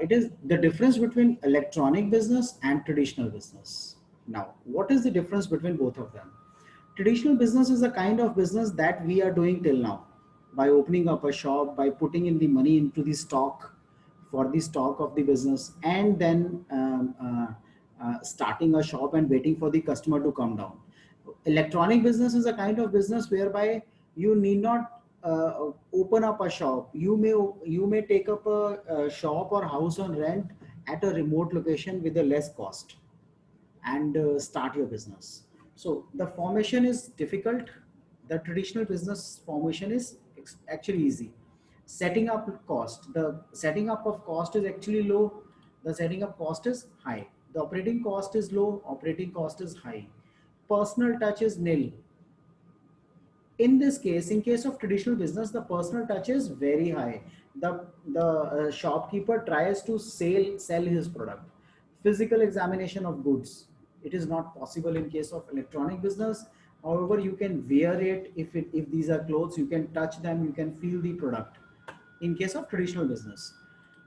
It is the difference between electronic business and traditional business. Now, what is the difference between both of them? Traditional business is a kind of business that we are doing till now by opening up a shop, by putting in the money into the stock for the stock of the business, and then starting a shop and waiting for the customer to come down. Electronic business is a kind of business whereby you need not open up a shop. You may take up a shop or house on rent at a remote location with a less cost and start your business. So the formation is difficult. The traditional business formation is actually easy. Setting up cost, the setting up of cost is actually low. The setting up cost is high. The operating cost is low, operating cost is high. Personal touch is nil. In this case, in case of traditional business, the personal touch is very high. The shopkeeper tries to sell his product. Physical examination of goods, it is not possible in case of electronic business. However, you can wear it. If these are clothes, you can touch them, you can feel the product. In case of traditional business,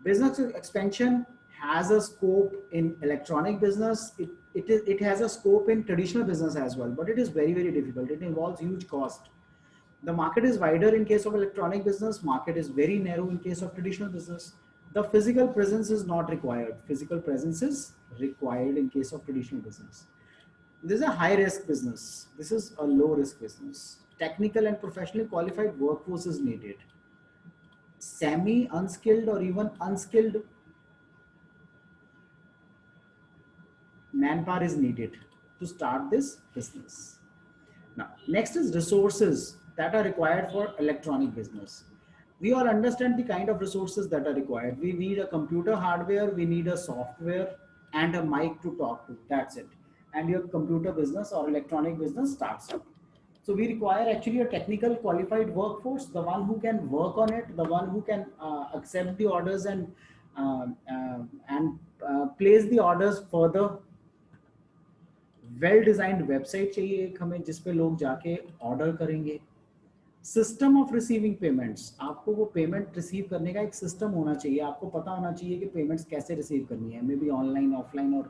business expansion has a scope in electronic business. It has a scope in traditional business as well, but it is very, very difficult. It involves huge cost. The market is wider in case of electronic business, market is very narrow in case of traditional business. The physical presence is not required. Physical presence is required in case of traditional business. This is a high risk business. This is a low risk business. Technical and professionally qualified workforce is needed. Semi unskilled or even unskilled manpower is needed to start this business. Now, next is resources that are required for electronic business. We all understand the kind of resources that are required. We need a computer hardware, we need a software and a mic to talk to. That's it. And your computer business or electronic business starts up. So we require actually a technical qualified workforce, the one who can work on it, the one who can accept the orders and place the orders further. Well designed website चाहिए एक हमें जिस पे लोग जाके order करेंगे. System of receiving payments, आपको वो पेमेंट रिसीव करने का एक सिस्टम होना चाहिए. आपको पता होना चाहिए कि पेमेंट्स कैसे रिसीव करनी है, मे बी ऑनलाइन, ऑफलाइन और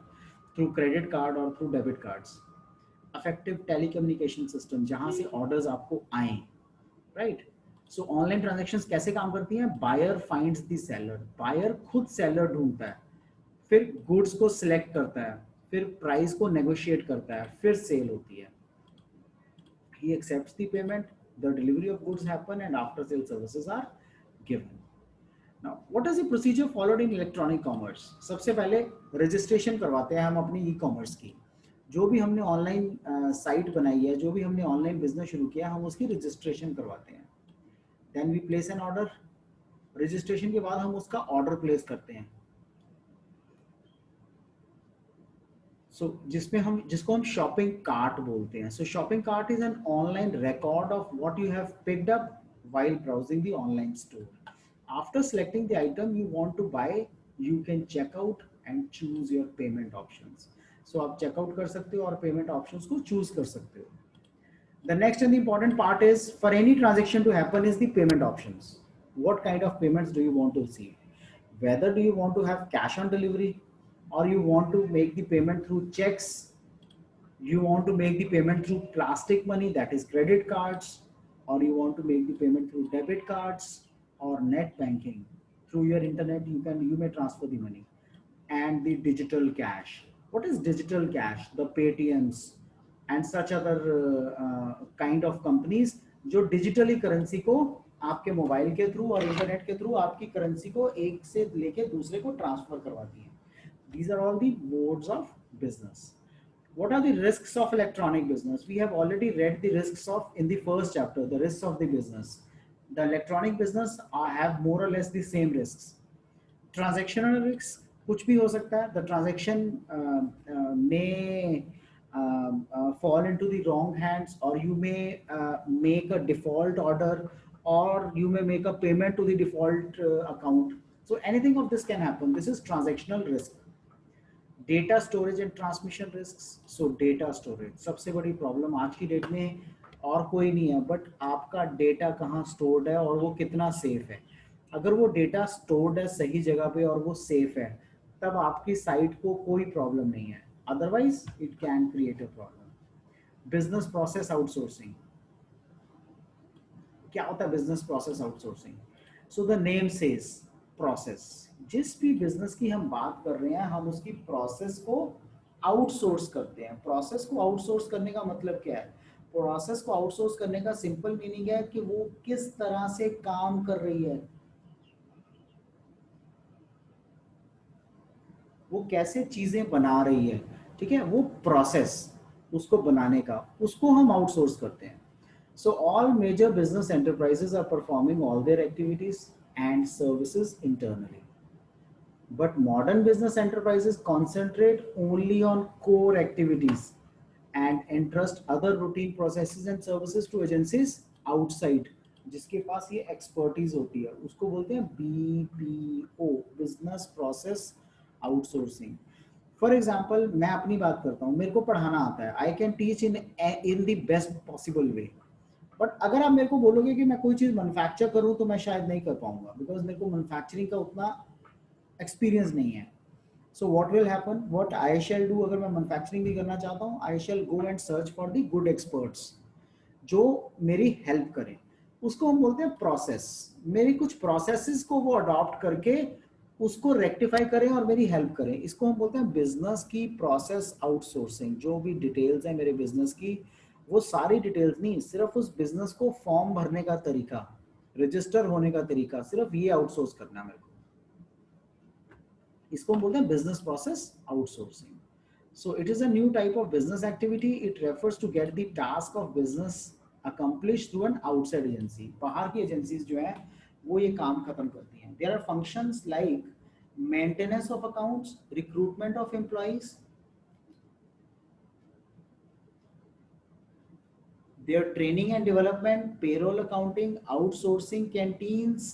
थ्रू क्रेडिट कार्ड और through debit cards. Effective telecommunication system जहाँ से ऑर्डर्स आपको आए, राइट. सो ऑनलाइन ट्रांजेक्शन्स कैसे काम करती हैं? Buyer finds the seller. Buyer खुद सेलर ढूंढता है, फिर गुड्स को सिलेक्ट करता है, फिर प्राइस को नेगोशिएट करता है, फिर सेल होती है. He accepts the payment, the delivery of goods happen and after sale services are given. Now, what is the procedure followed in electronic commerce? सबसे पहले रजिस्ट्रेशन करवाते हैं हम अपनी ई कॉमर्स की. जो भी हमने ऑनलाइन साइट बनाई है, जो भी हमने ऑनलाइन बिजनेस शुरू किया, हम उसकी रजिस्ट्रेशन करवाते हैं. Then we place an order. Registration के बाद हम उसका ऑर्डर प्लेस करते हैं. जिसको हम शॉपिंग कार्ट बोलते हैं. So shopping cart is an online record of what you have picked up while browsing the online store. After selecting the item you want to buy, you can check out and choose your payment options. So आप check out कर सकते हो और payment options को choose कर सकते हो. The next and the important part is for any transaction to happen is the payment options. What kind of payments do you want to receive? Whether do you want to have cash on delivery, or you want to make the payment through checks, you want to make the payment through plastic money, that is credit cards, or you want to make the payment through debit cards or net banking. Through your internet you may transfer the money. And the digital cash. What is digital cash? The Paytms and such other kind of companies जो digitally currency को आपके mobile के through और internet के through आपकी currency को एक से लेके दूसरे को ट्रांसफर करवाती है. These are all the modes of business. What are the risks of electronic business? We have already read the risks of in the first chapter, the risks of the business. The electronic business have more or less the same risks. Transactional risks, कुछ भी हो सकता है. The transaction may fall into the wrong hands, or you may make a default order, or you may make a payment to the default account. So anything of this can happen. This is transactional risk. Data storage and transmission risk. So data storage सबसे बड़ी problem आज की date में और कोई नहीं है but आपका डेटा कहाँ स्टोर्ड है और वो कितना सेफ है. अगर वो डेटा स्टोर्ड है सही जगह पे और वो सेफ है, तब आपकी साइट को कोई प्रॉब्लम नहीं है, otherwise it can create a problem. Business process outsourcing, क्या होता है business process outsourcing? So the name says process. जिस भी बिजनेस की हम बात कर रहे हैं, हम उसकी प्रोसेस को आउटसोर्स करते हैं। प्रोसेस को आउटसोर्स करने का मतलब क्या है? प्रोसेस को आउटसोर्स करने का सिंपल मीनिंग है कि वो किस तरह से काम कर रही है, वो कैसे चीजें बना रही है, ठीक है, वो प्रोसेस उसको बनाने का, उसको हम आउटसोर्स करते हैं। So all major business enterprises are performing all their activities and services internally. But modern business enterprises concentrate only on core activities and entrust other routine processes and services to agencies outside. जिसके पास ये expertise होती है उसको बोलते हैं BPO, business process outsourcing. For example मैं अपनी बात करता हूँ, मेरे को पढ़ाना आता है, I can teach in the best possible way. But अगर आप मेरे को बोलोगे कि मैं कोई चीज मैन्युफैक्चर करूं तो मैं शायद नहीं कर पाऊंगा, बिकॉज मेरे को मैन्युफैक्चरिंग का उतना एक्सपीरियंस नहीं है। So what will happen, what I shall do, अगर मैं मैन्युफैक्चरिंग भी करना चाहता हूँ, I shall go and search for the good experts जो मेरी हेल्प करें। उसको हम बोलते हैं प्रोसेस। मेरी कुछ प्रोसेसेस को वो अडॉप्ट करके उसको रेक्टिफाई करें और मेरी हेल्प करें, इसको हम बोलते हैं बिजनेस की प्रोसेस आउटसोर्सिंग। जो भी डिटेल्स हैं मेरे बिजनेस की, वो सारी डिटेल्स नहीं, सिर्फ उस बिजनेस को फॉर्म भरने का तरीका, रजिस्टर होने का तरीका, सिर्फ ये आउटसोर्स करना है मेरे को, इसको हम बोलते हैं business process outsourcing. So it is a new type of business activity. It refers to get the task of business accomplished through an outside agency. बाहर की एजेंसीज जो है वो ये काम खत्म करती हैं। There are functions like maintenance of accounts, recruitment of employees, their training and development, payroll accounting, outsourcing, canteens.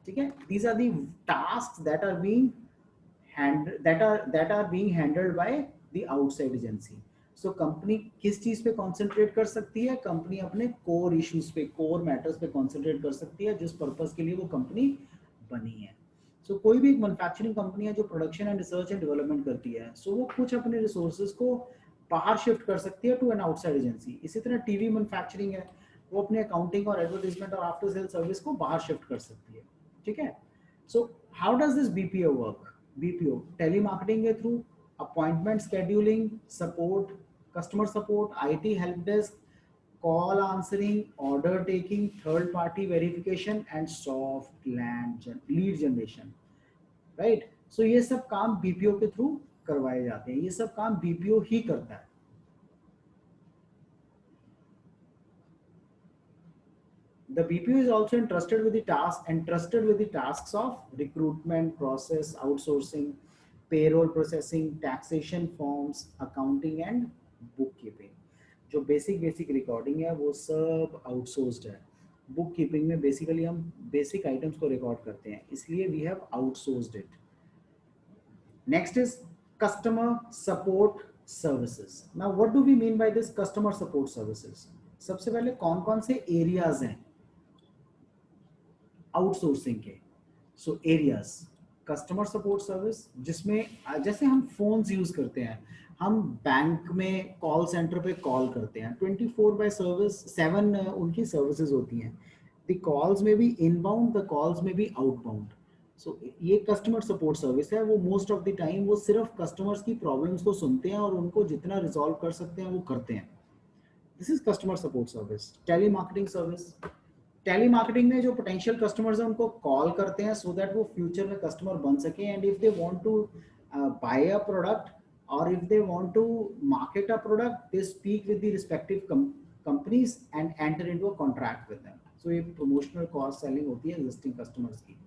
ठीक है? These are the tasks that are being being handled by the outside agency. So company किस चीज पे concentrate कर सकती है? Company अपने core issues पे, कोर मैटर्स पे कॉन्सेंट्रेट कर सकती है, जिस पर्पस के लिए वो कंपनी बनी है। सो कोई भी एक मैन्युफैक्चरिंग कंपनी है जो production and research and development करती है, सो वो कुछ अपने रिसोर्सेज को बाहर शिफ्ट कर सकती है टू एन आउटसाइड एजेंसी। इसी तरह टीवी मैन्युफैक्चरिंग है, वो अपने अकाउंटिंग और एडवर्टाइजमेंट और आफ्टर सेल सर्विस को बाहर शिफ्ट कर सकती है। ठीक है? So how does this BPO work? BPO, telemarketing के through, appointment scheduling, support, customer support, IT help desk, call answering, order taking, third party verification and soft lead generation, right? So ये सब काम BPO के through करवाए जाते हैं, ये सब काम BPO ही करता है। The BPO is also entrusted with the tasks of recruitment, process, outsourcing, payroll processing, taxation forms, accounting and bookkeeping. जो बेसिक रिकॉर्डिंग है वो सब आउटसोर्स्ड है। बुक कीपिंग में बेसिकली हम बेसिक आइटम्स को रिकॉर्ड करते हैं, इसलिए we have outsourced it. Next is customer support services. Now what do we mean by this customer support services? सबसे पहले कौन कौन से एरियाज हैं आउटसोर्सिंग के? So areas, customer support service, जिसमें जैसे हम फोन्स यूज करते हैं, हम बैंक में कॉल सेंटर पे कॉल करते हैं, 24/7 उनकी सर्विसेज होती हैं। द कॉल्स में भी इनबाउंड, द कॉल्स में भी आउटबाउंड। सो ये कस्टमर सपोर्ट सर्विस है, वो मोस्ट ऑफ द टाइम वो सिर्फ कस्टमर्स की प्रॉब्लम्स को सुनते हैं और उनको जितना रिजॉल्व कर सकते हैं वो करते हैं। This is customer support service. Telemarketing service, telemarketing में जो पोटेंशियल कस्टमर्स हैं उनको कॉल करते हैं सो दैट वो फ्यूचर में कस्टमर बन सके, and if they want to buy a product or if they want to market a product, they speak with the respective companies and enter into a contract with them. So ये promotional cross selling होती है existing customers की।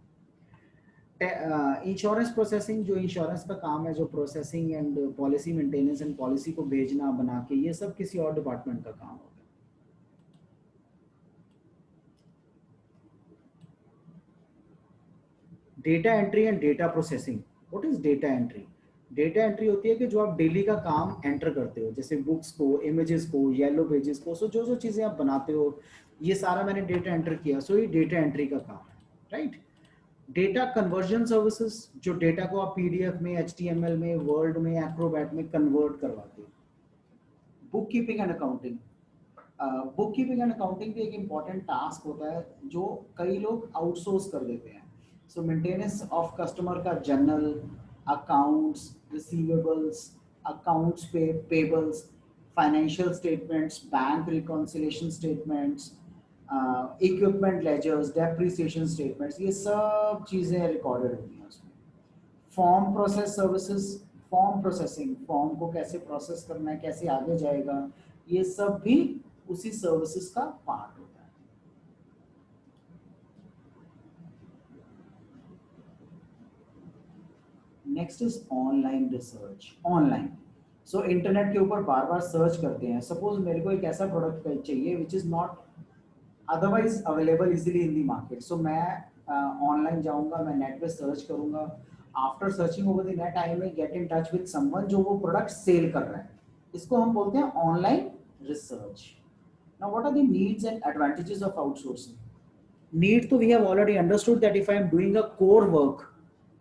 Insurance processing, जो insurance का काम है, जो processing and policy maintenance and policy को भेजना बना के, ये सब किसी और डिपार्टमेंट का काम होता है। Data entry and data processing. What is data entry? Data entry होती है कि जो आप डेली का काम एंटर करते हो, जैसे बुक्स को, इमेजेस को, येलो पेजेस को, सो जो जो चीजें आप बनाते हो, ये सारा मैंने डेटा एंटर किया, सो ये डेटा एंट्री का काम है, राइट? डेटा कन्वर्जन सर्विसेज, जो डेटा को आप पीडीएफ में, एचटीएमएल में, वर्ड में, एक्रोबैट में कन्वर्ट करवाते हैं। Book keeping and accounting, book keeping and accounting भी एक इम्पॉर्टेंट टास्क होता है जो कई लोग आउटसोर्स कर देते हैं। सो मेंटेनेंस ऑफ कस्टमर का journal, accounts, receivables, accounts payables, financial statements, bank reconciliation statements, equipment ledgers, depreciation statements, ये सब चीज़ें रिकॉर्डेड होती हैं उसमें। Form process services, form processing, form को कैसे प्रोसेस करना है, कैसे आगे जाएगा, ये सब भी उसी सर्विसेज का पार्ट होता है। Next is online research. Online, so internet के ऊपर बार बार सर्च करते हैं। सपोज मेरे को एक ऐसा प्रोडक्ट चाहिए which is not otherwise available easily in the market, so मैं ऑनलाइन जाऊंगा, मैं नेट पे सर्च करूंगा। After searching over the net I may get in touch with someone जो वो प्रोडक्ट सेल कर रहा है। इसको हम बोलते हैं online research. Now what are the needs and advantages of outsourcing? Need तो we have already understood that if I am doing a core work,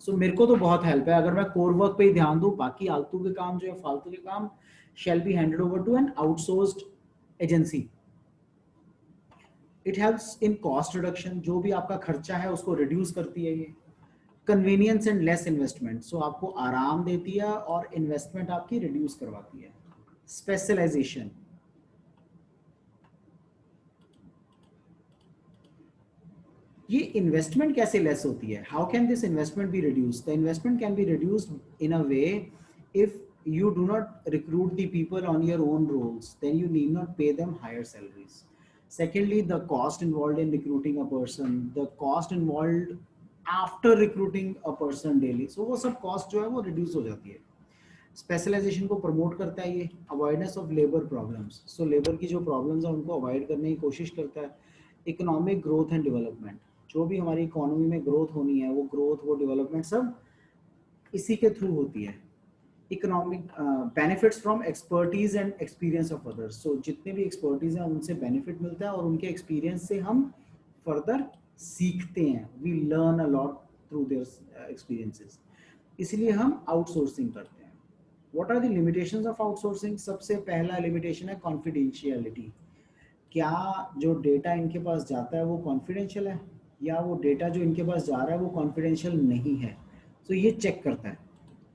so मेरे को तो बहुत हेल्प है अगर मैं कोर वर्क पे ही ध्यान दूं, बाकी आलतू के काम जो है, फालतू के काम shall be handed over to an outsourced agency. It helps in cost reduction, जो भी आपका खर्चा है उसको रिड्यूस करती है ये। कन्वीनियंस एंड लेस इन्वेस्टमेंट, सो आपको आराम देती है और इन्वेस्टमेंट आपकी रिड्यूस करवाती है। स्पेशलाइजेशन, ये इन्वेस्टमेंट कैसे लेस होती है? How can this investment be reduced? The investment can be reduced in a way if you do not recruit the people on your own roles, then you need not pay them higher salaries. Secondly, the cost involved in recruiting a person, the cost involved after recruiting a person daily, so वो सब cost जो है वो reduce हो जाती है। Specialisation को promote करता है ये। Avoidance of labour problems, so labour की जो प्रॉब्लम्स है उनको अवॉइड करने की कोशिश करता है। इकोनॉमिक ग्रोथ एंड डेवलपमेंट, जो भी हमारी इकोनॉमी में ग्रोथ होनी है वो ग्रोथ, वो डेवलपमेंट सब इसी के थ्रू होती है। Economic benefits from expertise and experience of others, so जितने भी एक्सपर्टीज हैं उनसे बेनिफिट मिलता है और उनके एक्सपीरियंस से हम फर्दर सीखते हैं। We learn a lot through their experiences, इसलिए हम आउटसोर्सिंग करते हैं। What are the limitations of outsourcing? सबसे पहला लिमिटेशन है कॉन्फिडेंशियलिटी। क्या जो डेटा इनके पास जाता है वो कॉन्फिडेंशियल है, या वो डेटा जो इनके पास जा रहा है वो कॉन्फिडेंशियल नहीं है? तो ये चेक करता है,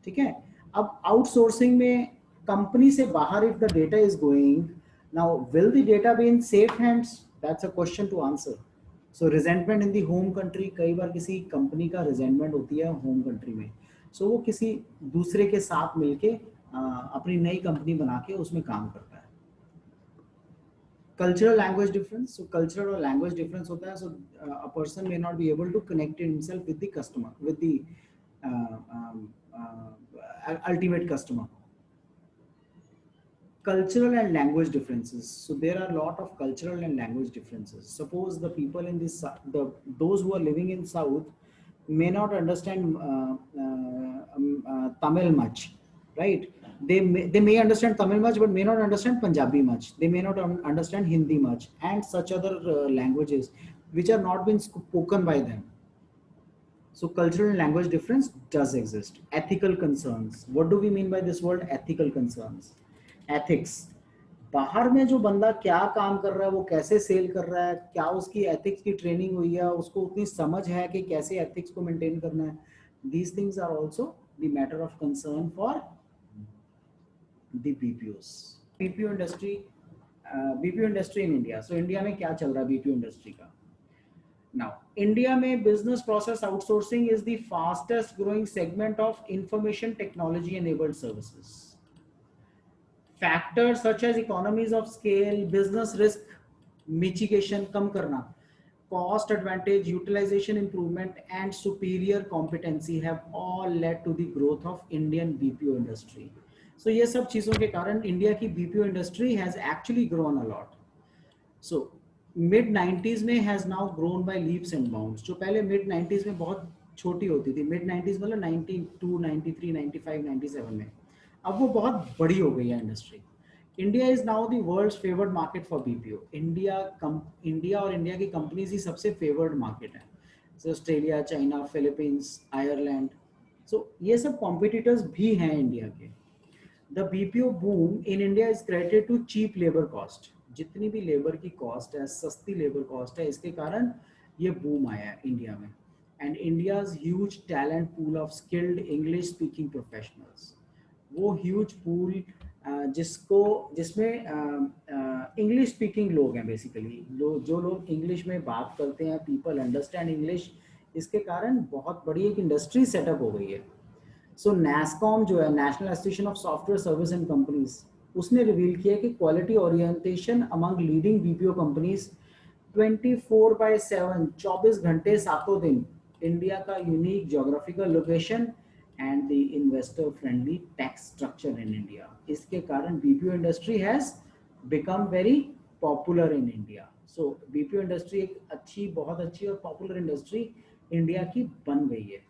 ठीक है। अब आउटसोर्सिंग में कंपनी से बाहर if the data is going, now will the data be in safe hands? That's a question to answer. So resentment in the home country, कई बार किसी कंपनी का रिजेंटमेंट होती है होम कंट्री में, सो वो किसी दूसरे के साथ मिलके अपनी नई कंपनी बना के उसमें काम करता है। Cultural language difference, so cultural और लैंग्वेज डिफरेंस होता है, so a person may not be able to connect himself with the customer, with the ultimate customer. Cultural and language differences, so there are a lot of cultural and language differences. Suppose the people in this, those who are living in south may not understand Tamil much, right? They may understand Tamil much but may not understand Punjabi much, they may not understand Hindi much, and such other languages which are not been spoken by them. So cultural and language difference does exist. Ethical concerns. What do we mean by this word ethical concerns? Ethics. बाहर में जो बंदा क्या काम कर रहा है, वो कैसे सेल कर रहा है, क्या उसकी एथिक्स की ट्रेनिंग हुई है, उसको उतनी समझ है कि कैसे एथिक्स को मेंटेन करना है. These things are also the matter of concern for the BPOs. BPO industry, BPO industry in India. So India में क्या चल रहा है BPO industry का? Now, India में business process outsourcing is the fastest growing segment of information technology enabled services. Factors such as economies of scale, business risk mitigation कम करना, cost advantage, utilization improvement, and superior competency have all led to the growth of Indian BPO industry. So ये सब चीजों के कारण India की BPO industry has actually grown a lot. So mid 90s में has now grown by leaps and bounds. जो पहले mid 90s में बहुत छोटी होती थी, मिड 90s मतलब 92, 93, 95, 97 में, अब वो बहुत बड़ी हो गई है industry. India is now the world's favoured market for BPO. India और इंडिया की कंपनीज ही सबसे फेवर्ड मार्केट है। जैसे Australia, China, Philippines, Ireland. So ये सब कॉम्पिटिटर्स भी हैं इंडिया के। The BPO boom in India is credited to cheap labour cost. जितनी भी लेबर की कॉस्ट है, सस्ती लेबर कॉस्ट है, इसके कारण ये बूम आया है इंडिया में। And India's huge talent pool of skilled English speaking professionals, वो ह्यूज पूल जिसको जिसमें इंग्लिश स्पीकिंग लोग हैं बेसिकली, जो लोग इंग्लिश में बात करते हैं, पीपल अंडरस्टैंड इंग्लिश, इसके कारण बहुत बड़ी एक इंडस्ट्री सेटअप हो गई है। सो NASSCOM जो है, national association of software service and companies, उसने रिवील किया कि quality orientation among leading BPO companies 24/7, 24 घंटे 7 दिन, इंडिया का unique geographical location and the investor friendly tax structure in India, इसके कारण BPO industry has become very popular in India. So BPO industry एक अच्छी, बहुत अच्छी और पॉपुलर इंडस्ट्री इंडिया की बन गई है।